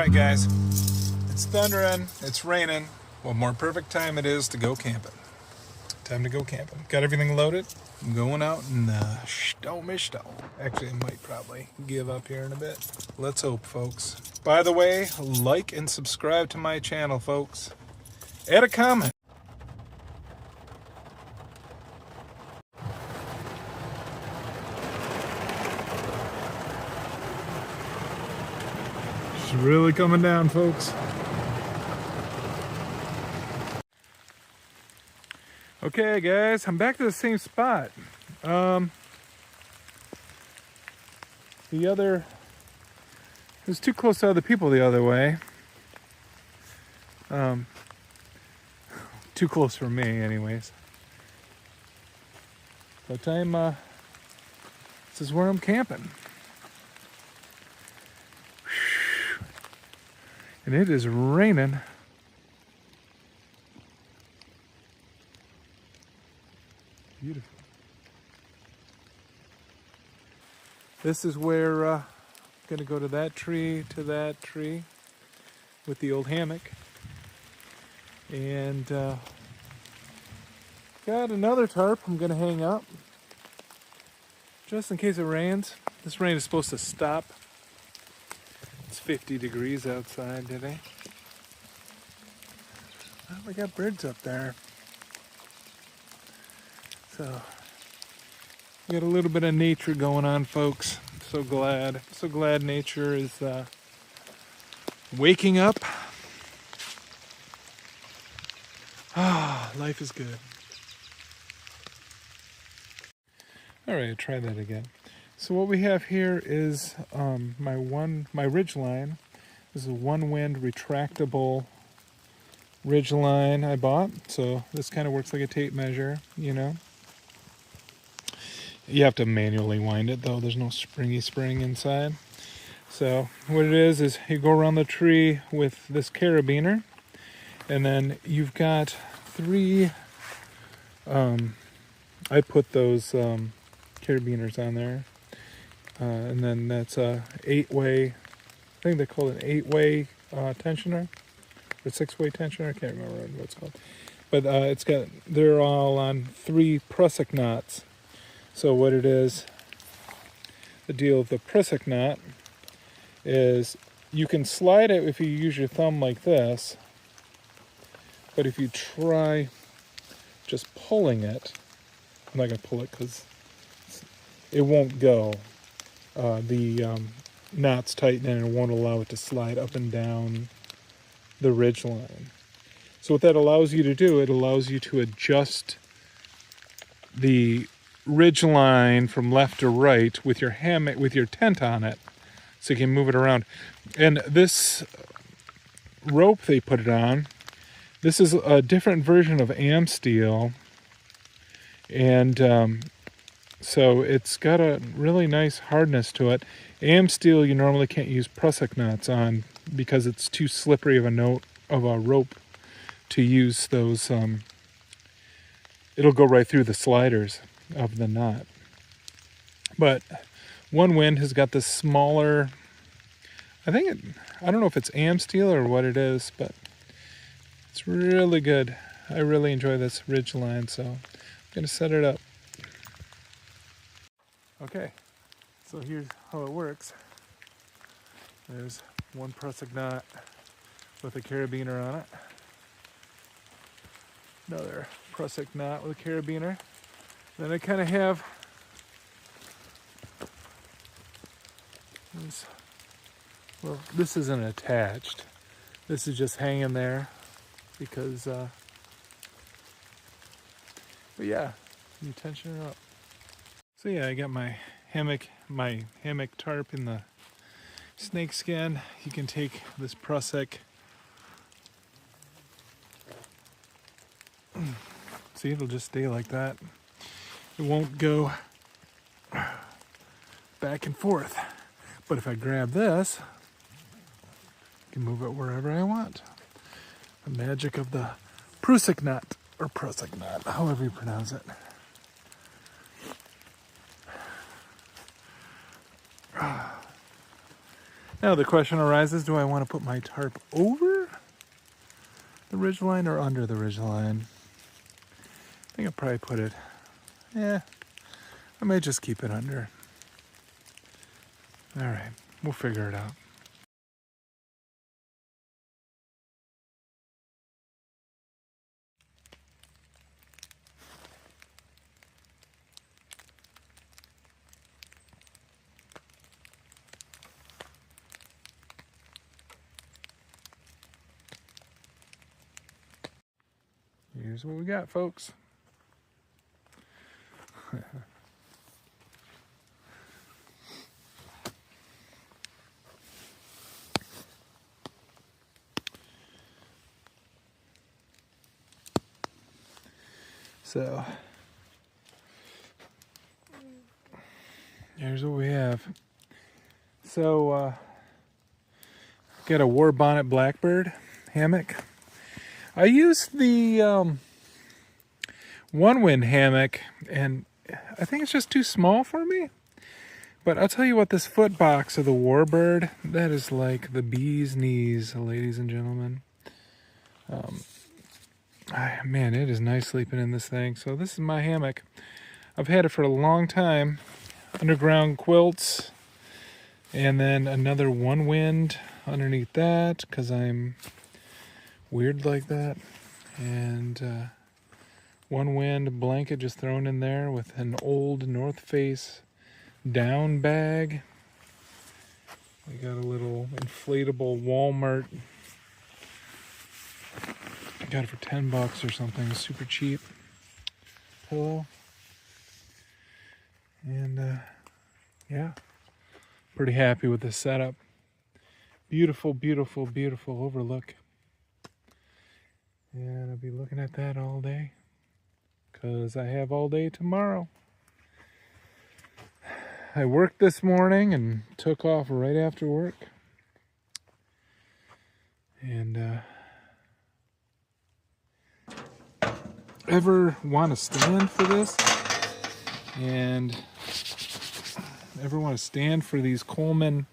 Alright guys, it's thundering, it's raining. What more perfect time it is to go camping. Time to go camping. Got everything loaded. I'm going out in the Stone. Actually, I might probably give up here in a bit. Let's hope, folks. By the way, like and subscribe to my channel, folks. Add a comment. It's really coming down, folks. Okay, guys, I'm back to the same spot. It was too close to other people the other way. Too close for me, anyways. But this is where I'm camping. And it is raining. Beautiful. This is where I'm going to go to that tree with the old hammock. And got another tarp I'm going to hang up just in case it rains. This rain is supposed to stop. It's 50 degrees outside today. Well, we got birds up there. So, we got a little bit of nature going on, folks. So glad nature is waking up. Ah, life is good. All right, try that again. So what we have here is my ridge line. This is a one-wind retractable ridge line I bought. So this kind of works like a tape measure, you know. You have to manually wind it though. There's no springy spring inside. So what it is you go around the tree with this carabiner, and then you've got three. I put those carabiners on there, and then that's a 8-way. I think they call it an 8-way tensioner or 6-way tensioner. I can't remember what it's called, but they're all on 3 prusik knots. So what it is, the deal with the prusik knot is you can slide it if you use your thumb like this, but if you try just pulling it, I'm not going to pull it because it won't go. The knot's tighten and it won't allow it to slide up and down the ridge line. So what that allows you to do, it allows you to adjust the ridge line from left to right with your hammock, with your tent on it, so you can move it around. And this rope they put it on, this is a different version of am steel, and so it's got a really nice hardness to it. Am steel you normally can't use prusik knots on because it's too slippery of a rope to use those. It'll go right through the sliders of the knot. But One Wind has got this smaller, I don't know if it's am steel or what it is, but it's really good. I really enjoy this ridge line, so I'm going to set it up. Okay, so here's how it works. There's one prusik knot with a carabiner on it. Another prusik knot with a carabiner. Then I kind of have this, well, this isn't attached. This is just hanging there because, but yeah, you tension it up. So yeah, I got my hammock tarp in the snake skin. You can take this prusik. See, it'll just stay like that. It won't go back and forth. But if I grab this, I can move it wherever I want. The magic of the prusik knot, or prusik knot, however you pronounce it. Now the question arises, do I want to put my tarp over the ridgeline or under the ridgeline? I think I'll probably put it, I may just keep it under. All right, we'll figure it out. Here's what we got, folks. So, here's what we have. So, got a war bonnet blackbird hammock. I used the one wind hammock, and I think it's just too small for me. But I'll tell you what, this foot box of the warbird, that is like the bee's knees, ladies and gentlemen. Man, it is nice sleeping in this thing. So this is my hammock. I've had it for a long time. Underground quilts, and then another one wind underneath that, because I'm weird like that. And one wind blanket just thrown in there with an old North Face down bag. We got a little inflatable Walmart. I got it for $10 or something, super cheap pillow. And yeah, pretty happy with this setup. Beautiful, beautiful, beautiful overlook. And I'll be looking at that all day, because I have all day tomorrow. I worked this morning and took off right after work. And ever want to stand for this? And ever want to stand for these Coleman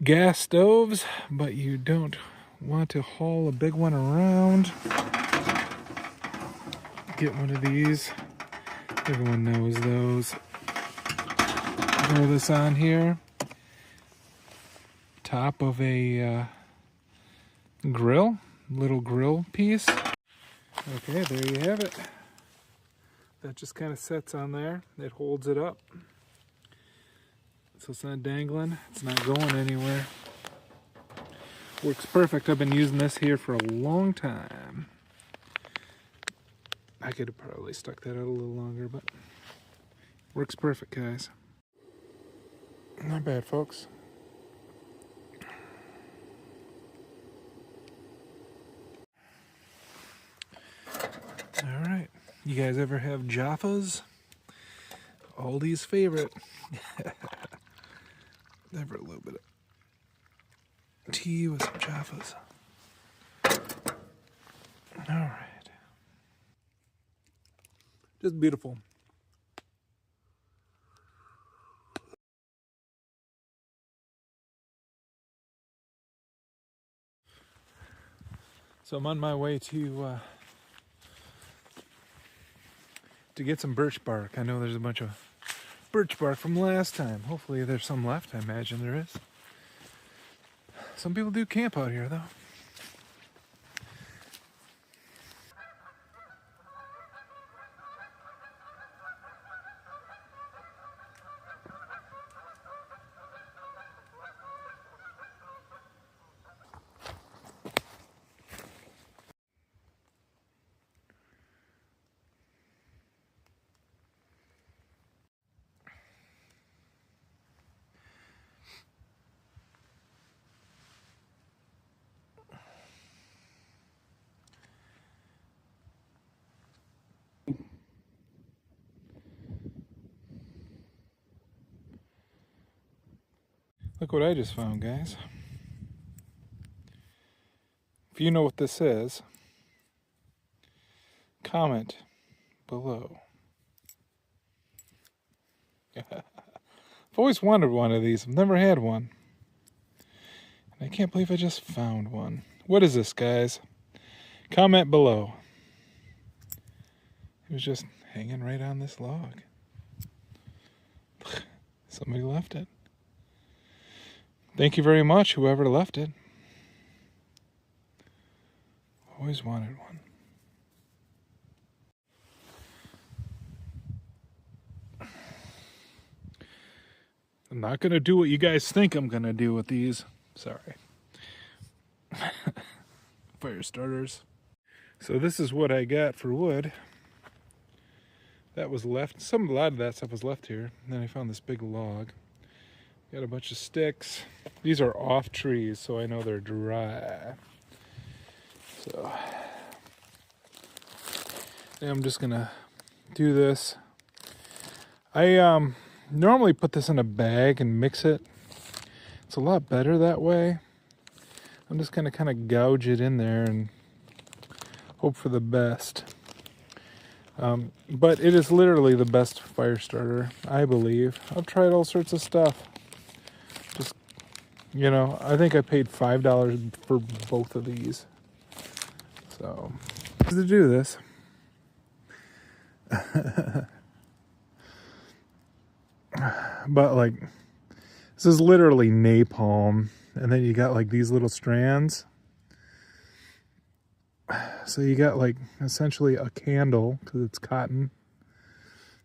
gas stoves, but you don't want to haul a big one around? Get one of these. Everyone knows those. Throw this on here. Top of a grill, little grill piece. Okay, there you have it. That just kind of sets on there. It holds it up. So it's not dangling. It's not going anywhere. Works perfect. I've been using this here for a long time. I could have probably stuck that out a little longer, but works perfect, guys. Not bad, folks. All right. You guys ever have Jaffas? Aldi's favorite. Never a little bit of tea with some Jaffas. All right. Just beautiful. So I'm on my way to get some birch bark. I know there's a bunch of birch bark from last time. Hopefully there's some left. I imagine there is. Some people do camp out here, though. Look what I just found, guys. If you know what this is, comment below. I've always wanted one of these. I've never had one. I can't believe I just found one. What is this, guys? Comment below. It was just hanging right on this log. Somebody left it. Thank you very much, whoever left it. Always wanted one. I'm not going to do what you guys think I'm going to do with these. Sorry. Fire starters. So this is what I got for wood. That was left. A lot of that stuff was left here. And then I found this big log. Got a bunch of sticks. These are off trees, so I know they're dry. So I'm just gonna do this. I normally put this in a bag and mix it. It's a lot better that way. I'm just gonna kind of gouge it in there and hope for the best. But it is literally the best fire starter, I believe. I've tried all sorts of stuff. Just, you know, I think I paid $5 for both of these. So, to do this. But like, this is literally napalm. And then you got like these little strands. So you got like essentially a candle, because it's cotton,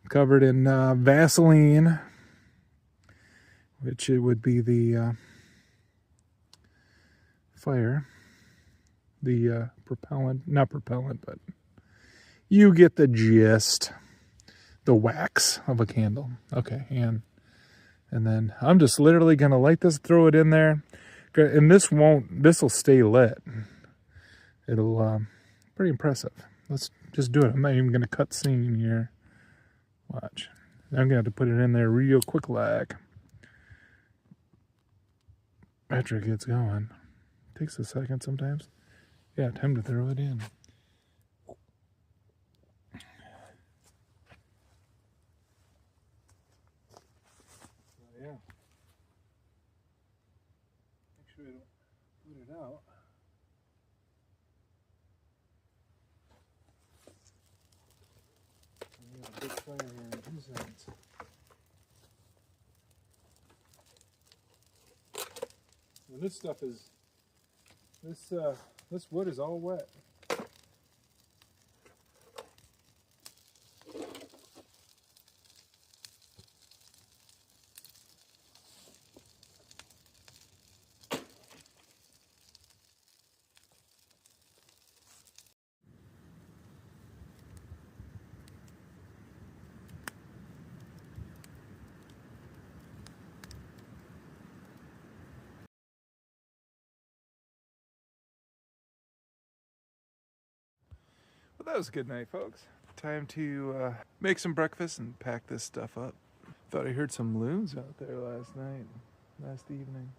covered in Vaseline, which it would be the fire, the propellant, not propellant, but you get the gist, the wax of a candle. Okay, and then I'm just literally going to light this, throw it in there, and this will stay lit. It'll, pretty impressive. Let's just do it. I'm not even going to cut scene here. Watch. I'm going to have to put it in there real quick like. After it gets going. Takes a second sometimes. Yeah, time to throw it in. Yeah. Make sure I don't put it out. We got a big fire here on these ends. And this stuff is, this wood is all wet. Well, that was a good night, folks. Time to make some breakfast and pack this stuff up. Thought I heard some loons out there last evening.